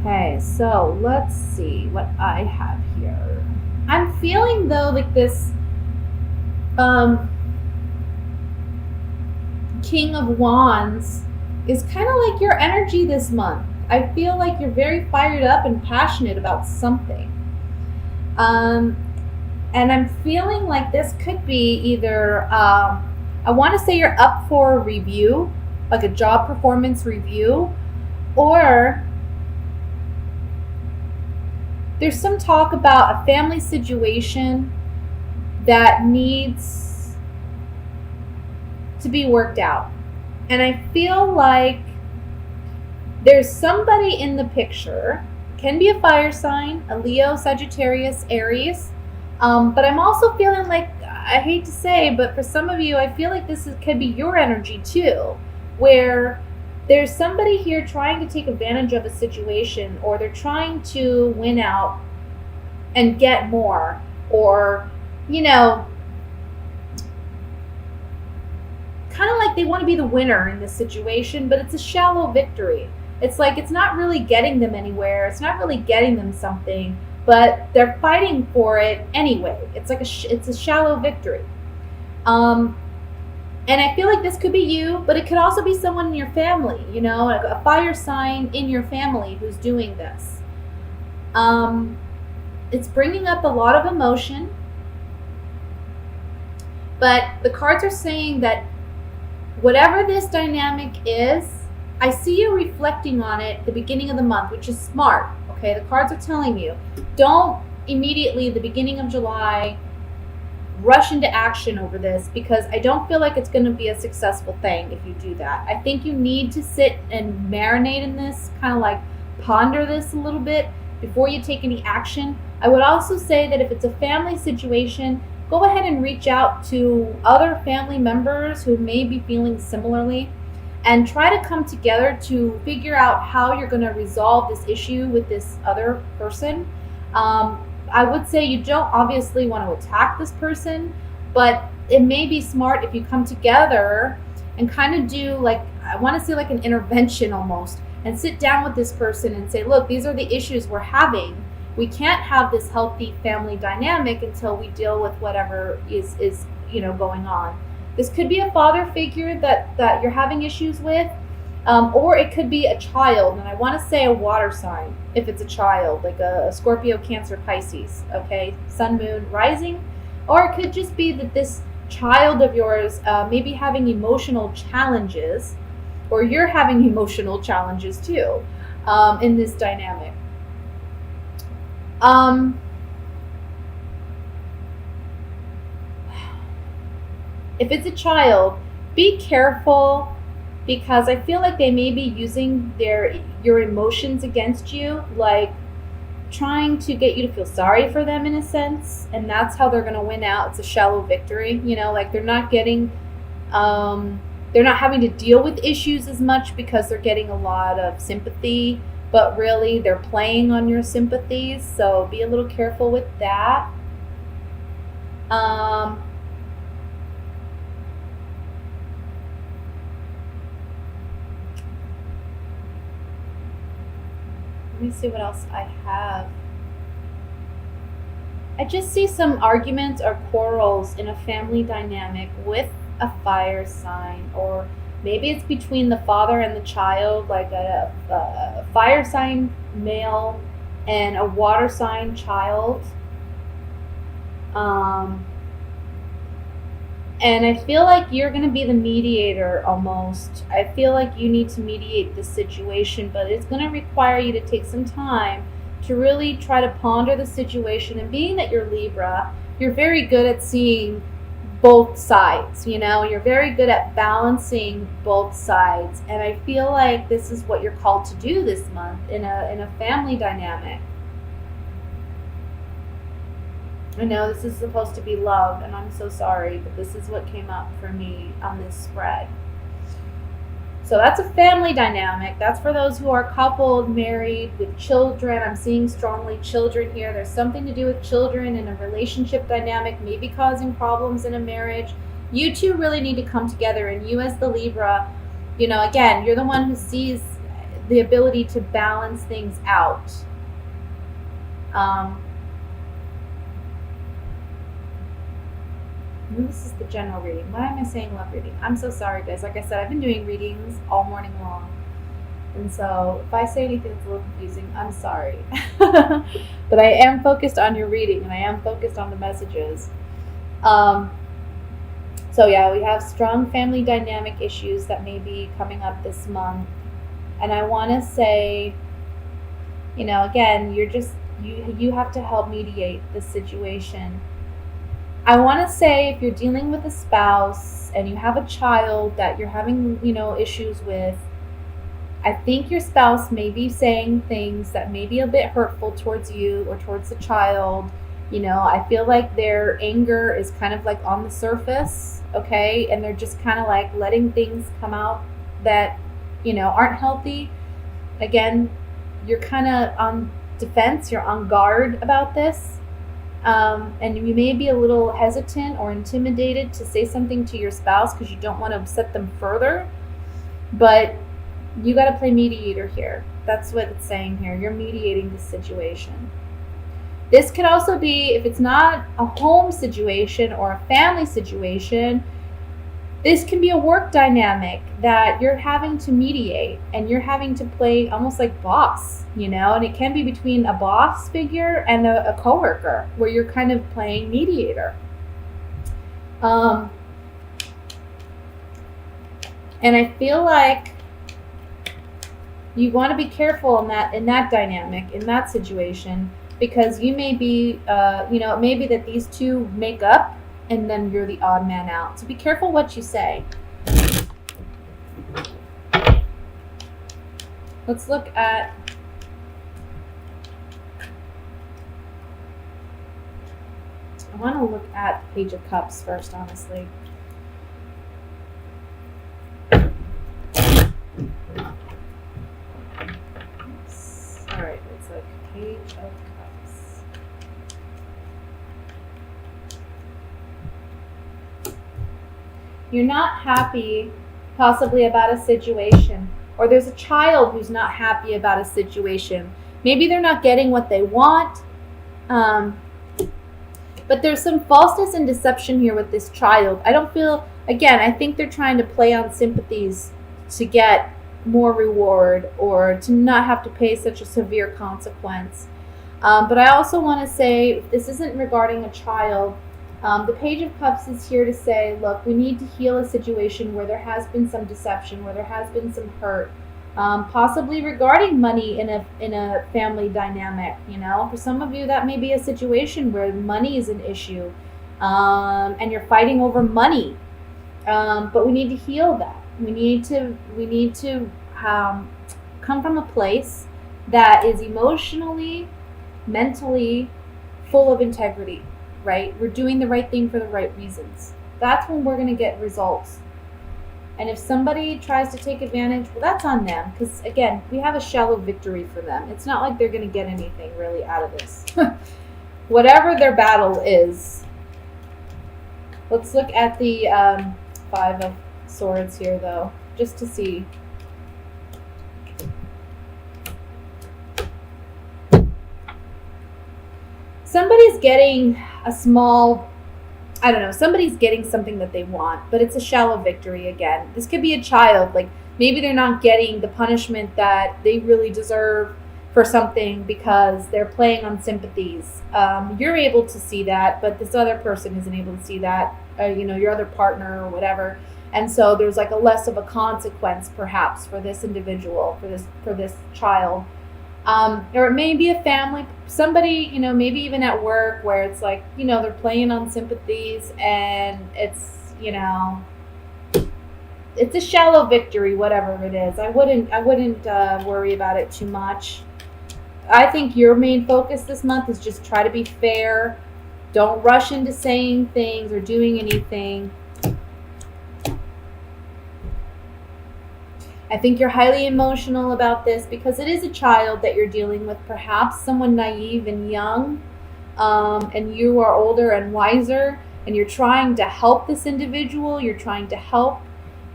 Okay, so let's see what I have here. I'm feeling though like this um King of Wands is kind of like your energy this month. I feel like you're very fired up and passionate about something. Um and I'm feeling like this could be either I want to say you're up for a review, like a job performance review, or there's some talk about a family situation that needs to be worked out. And I feel like there's somebody in the picture, can be a fire sign, a Leo, Sagittarius, Aries. But I'm also feeling like, I hate to say, but for some of you, I feel like could be your energy too, where there's somebody here trying to take advantage of a situation, or they're trying to win out and get more, or, you know, kind of like they want to be the winner in this situation, but it's a shallow victory. It's like it's not really getting them anywhere. It's not really getting them something, but they're fighting for it anyway. It's like it's a shallow victory. Um, and I feel like this could be you, but it could also be someone in your family. You know, a fire sign in your family who's doing this. Um, it's bringing up a lot of emotion, but the cards are saying that whatever this dynamic is, I see you reflecting on it at the beginning of the month, which is smart. Okay, the cards are telling you don't immediately at the beginning of July rush into action over this, because I don't feel like it's going to be a successful thing if you do that. I think you need to sit and marinate in this, kind of like ponder this a little bit before you take any action. I would also say that if it's a family situation, go ahead and reach out to other family members who may be feeling similarly, and try to come together to figure out how you're going to resolve this issue with this other person. I would say you don't obviously want to attack this person, but it may be smart if you come together and kind of do, like, I want to say like an intervention almost, and sit down with this person and say, look, these are the issues we're having. We can't have this healthy family dynamic until we deal with whatever is going on. This could be a father figure that you're having issues with, or it could be a child, and I want to say a water sign if it's a child, like a Scorpio, Cancer, Pisces, okay, Sun, Moon, Rising. Or it could just be that this child of yours may be having emotional challenges, or you're having emotional challenges too, in this dynamic. Um, if it's a child, be careful, because I feel like they may be using your emotions against you, like trying to get you to feel sorry for them in a sense, and that's how they're going to win out. It's a shallow victory, like they're not having to deal with issues as much because they're getting a lot of sympathy, but really they're playing on your sympathies, so be a little careful with that. Um, Let me see what else I have. I just see some arguments or quarrels in a family dynamic with a fire sign, or maybe it's between the father and the child, like a fire sign male and a water sign child. Um, and I feel like you're going to be the mediator almost. I feel like you need to mediate this situation, but it's going to require you to take some time to really try to ponder the situation. And being that you're Libra, you're very good at seeing both sides, you're very good at balancing both sides. And I feel like this is what you're called to do this month in a family dynamic. I know this is supposed to be love, and I'm so sorry, but this is what came up for me on this spread. So that's a family dynamic. That's for those who are coupled, married, with children. I'm seeing strongly children here. There's something to do with children in a relationship dynamic, maybe causing problems in a marriage. You two really need to come together, and you as the Libra, again, you're the one who sees the ability to balance things out. This is the general reading. Why am I saying love reading? I'm so sorry, guys. Like I said, I've been doing readings all morning long. And so if I say anything that's a little confusing, I'm sorry. But I am focused on your reading, and I am focused on the messages. So yeah, we have strong family dynamic issues that may be coming up this month. And I want to say, again, you have to help mediate this situation. I want to say, if you're dealing with a spouse and you have a child that you're having, issues with, I think your spouse may be saying things that may be a bit hurtful towards you or towards the child. I feel like their anger is kind of like on the surface, okay? And they're just kind of like letting things come out that, aren't healthy. Again, you're kind of on defense, you're on guard about this. And you may be a little hesitant or intimidated to say something to your spouse because you don't want to upset them further. But you got to play mediator here. That's what it's saying here. You're mediating the situation. This could also be, if it's not a home situation or a family situation, this can be a work dynamic that you're having to mediate, and you're having to play almost like boss, and it can be between a boss figure and a coworker where you're kind of playing mediator. And I feel like you want to be careful in that dynamic, in that situation, because you may be, it may be that these two make up and then you're the odd man out. So be careful what you say. Let's look at I want to look at the Page of Cups first, honestly. Alright, it's like Page of Cups. You're not happy possibly about a situation, or there's a child who's not happy about a situation. Maybe they're not getting what they want, but there's some falseness and deception here with this child. I think they're trying to play on sympathies to get more reward or to not have to pay such a severe consequence. But I also want to say, if this isn't regarding a child, the Page of Cups is here to say, look, we need to heal a situation where there has been some deception, where there has been some hurt, possibly regarding money in a family dynamic. For some of you, that may be a situation where money is an issue, and you're fighting over money. But we need to heal that. We need to come from a place that is emotionally, mentally full of integrity. Right? We're doing the right thing for the right reasons. That's when we're going to get results. And if somebody tries to take advantage, well, that's on them. Because, again, we have a shallow victory for them. It's not like they're going to get anything really out of this. Whatever their battle is. Let's look at the Five of Swords here, though, just to see. Somebody's getting somebody's getting something that they want, but it's a shallow victory again. This could be a child, like maybe they're not getting the punishment that they really deserve for something because they're playing on sympathies. You're able to see that, but this other person isn't able to see that, your other partner or whatever. And so there's like a less of a consequence perhaps for this individual, for this child. Or it may be a family, somebody, maybe even at work where it's like, they're playing on sympathies and it's, it's a shallow victory, whatever it is. I wouldn't worry about it too much. I think your main focus this month is just try to be fair. Don't rush into saying things or doing anything. I think you're highly emotional about this because it is a child that you're dealing with, perhaps someone naive and young, and you are older and wiser, and you're trying to help this individual. You're trying to help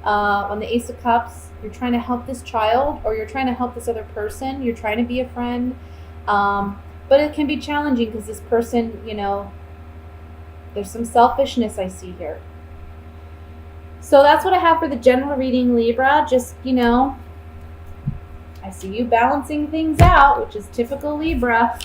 on the Ace of Cups. You're trying to help this child, or you're trying to help this other person. You're trying to be a friend. But it can be challenging because this person, there's some selfishness I see here. So that's what I have for the general reading, Libra. Just, I see you balancing things out, which is typical Libra.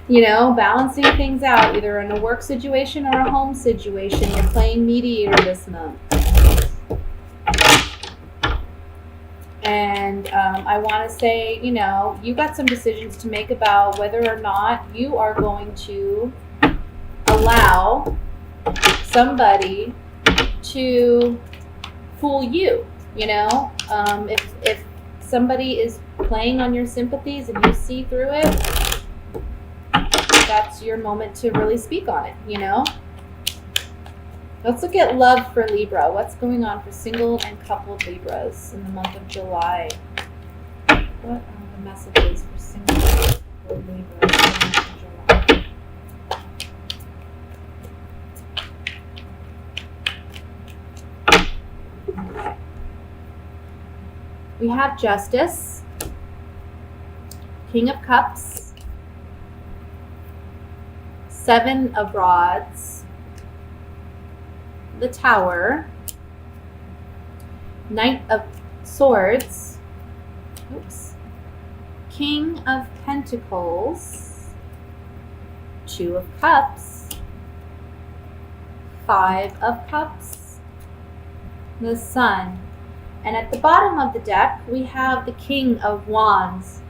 Balancing things out, either in a work situation or a home situation. You're playing mediator this month. And I want to say, you got some decisions to make about whether or not you are going to allow somebody to fool you. If somebody is playing on your sympathies and you see through it, that's your moment to really speak on it. Let's look at love for Libra. What's going on for single and coupled Libras in the month of July? What are the messages for single and coupled Libras in the month of July? Okay. We have Justice, King of Cups, Seven of Rods, the Tower, Knight of Swords, King of Pentacles, Two of Cups, Five of Cups, the Sun. And at the bottom of the deck, we have the King of Wands.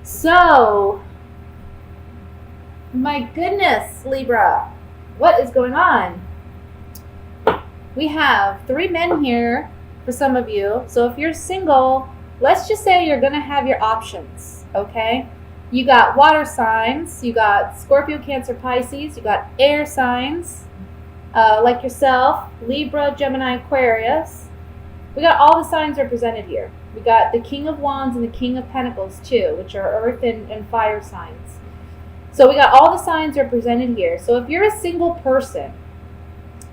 So, my goodness, Libra, what is going on? We have 3 men here for some of you. So if you're single, let's just say you're going to have your options, okay? You got water signs. You got Scorpio, Cancer, Pisces. You got air signs like yourself, Libra, Gemini, Aquarius. We got all the signs represented here. We got the King of Wands and the King of Pentacles too, which are earth and fire signs. So we got all the signs represented here. So if you're a single person,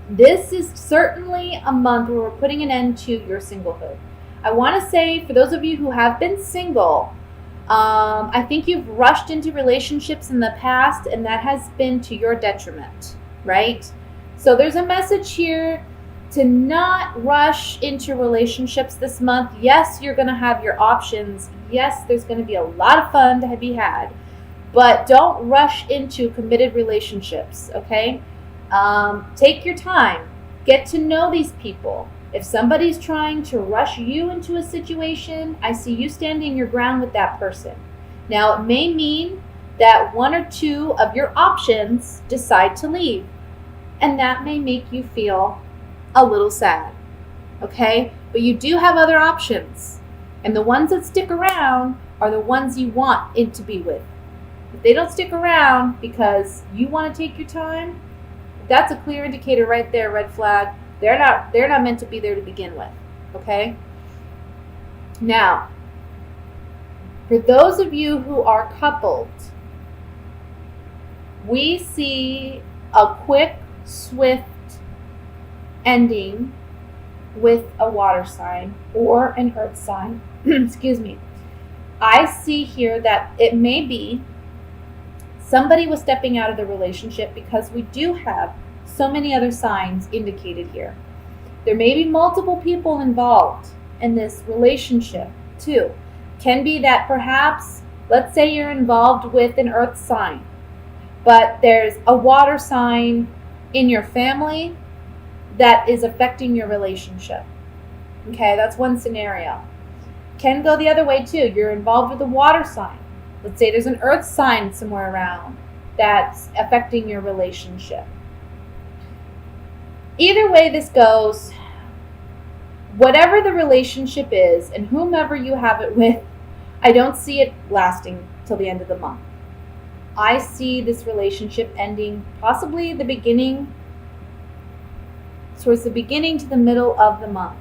this is certainly a month where we're putting an end to your singlehood. I want to say, for those of you who have been single, I think you've rushed into relationships in the past, and that has been to your detriment, right? So there's a message here to not rush into relationships this month. Yes, you're going to have your options. Yes, there's going to be a lot of fun to be had, but don't rush into committed relationships, okay? Take your time. Get to know these people. If somebody's trying to rush you into a situation, I see you standing your ground with that person. Now, it may mean that 1 or 2 of your options decide to leave, and that may make you feel a little sad, okay? But you do have other options, and the ones that stick around are the ones you want it to be with. If they don't stick around because you want to take your time, that's a clear indicator right there, red flag. They're not meant to be there to begin with, okay? Now, for those of you who are coupled, we see a quick, swift ending with a water sign or an earth sign. Excuse me. I see here that it may be somebody was stepping out of the relationship, because we do have so many other signs indicated here. There may be multiple people involved in this relationship too. Can be that perhaps, let's say you're involved with an earth sign, but there's a water sign in your family that is affecting your relationship. Okay, that's one scenario. Can go the other way too. You're involved with a water sign. Let's say there's an earth sign somewhere around that's affecting your relationship. Either way this goes, whatever the relationship is and whomever you have it with, I don't see it lasting till the end of the month. I see this relationship ending possibly the beginning, towards the beginning to the middle of the month.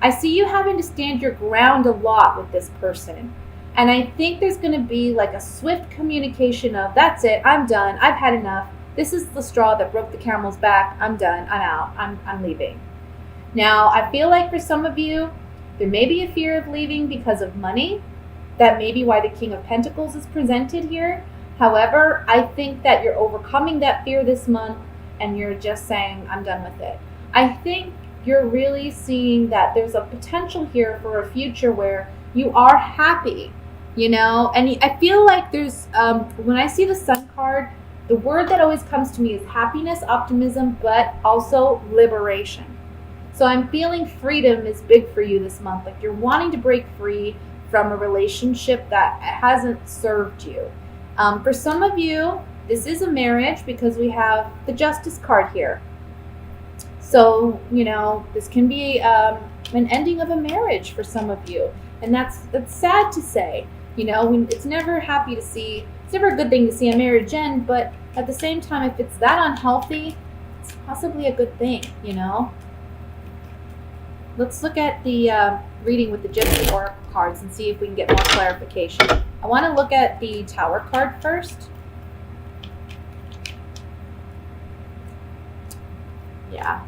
I see you having to stand your ground a lot with this person. And I think there's going to be like a swift communication of, that's it, I'm done, I've had enough. This is the straw that broke the camel's back. I'm done, I'm out, I'm leaving. Now, I feel like for some of you, There may be a fear of leaving because of money. That may be why the King of Pentacles is presented here. However, I think that you're overcoming that fear this month and you're just saying, I'm done with it. I think you're really seeing that there's a potential here for a future where you are happy, and I feel like there's, when I see the Sun card, the word that always comes to me is happiness, optimism, but also liberation. So I'm feeling freedom is big for you this month. Like you're wanting to break free from a relationship that hasn't served you. For some of you, this is a marriage because we have the Justice card here. So, this can be an ending of a marriage for some of you. And that's sad to say. It's never it's never a good thing to see a marriage end, but at the same time, if it's that unhealthy, it's possibly a good thing, Let's look at the reading with the Gypsy Oracle cards and see if we can get more clarification. I want to look at the Tower card first. Yeah.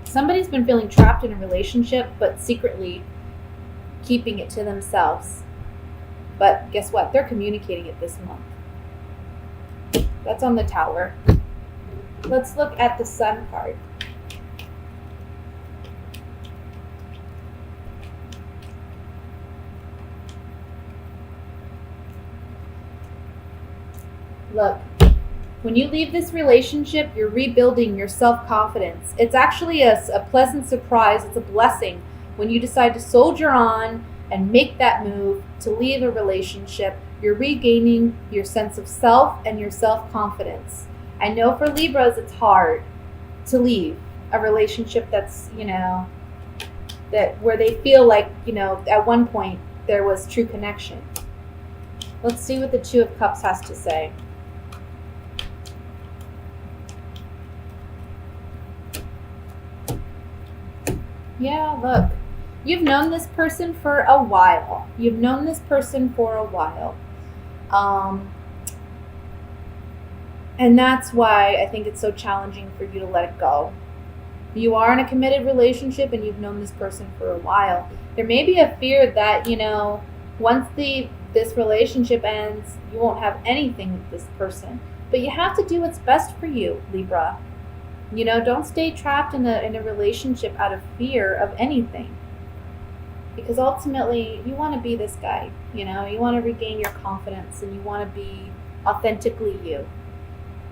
Somebody's been feeling trapped in a relationship, but secretly keeping it to themselves. But guess what? They're communicating it this month. That's on the Tower. Let's look at the Sun card. Look, when you leave this relationship, you're rebuilding your self-confidence. It's actually a pleasant surprise. It's a blessing when you decide to soldier on and make that move to leave a relationship. You're regaining your sense of self and your self-confidence. I know for Libras, it's hard to leave a relationship that's, that where they feel like, at one point there was true connection. Let's see what the Two of Cups has to say. Yeah, look, you've known this person for a while. And that's why I think it's so challenging for you to let it go. You are in a committed relationship and you've known this person for a while. There may be a fear that, once this relationship ends, you won't have anything with this person. But you have to do what's best for you, Libra. Don't stay trapped in a relationship out of fear of anything. Because ultimately, you want to be this guy. You want to regain your confidence and you want to be authentically you.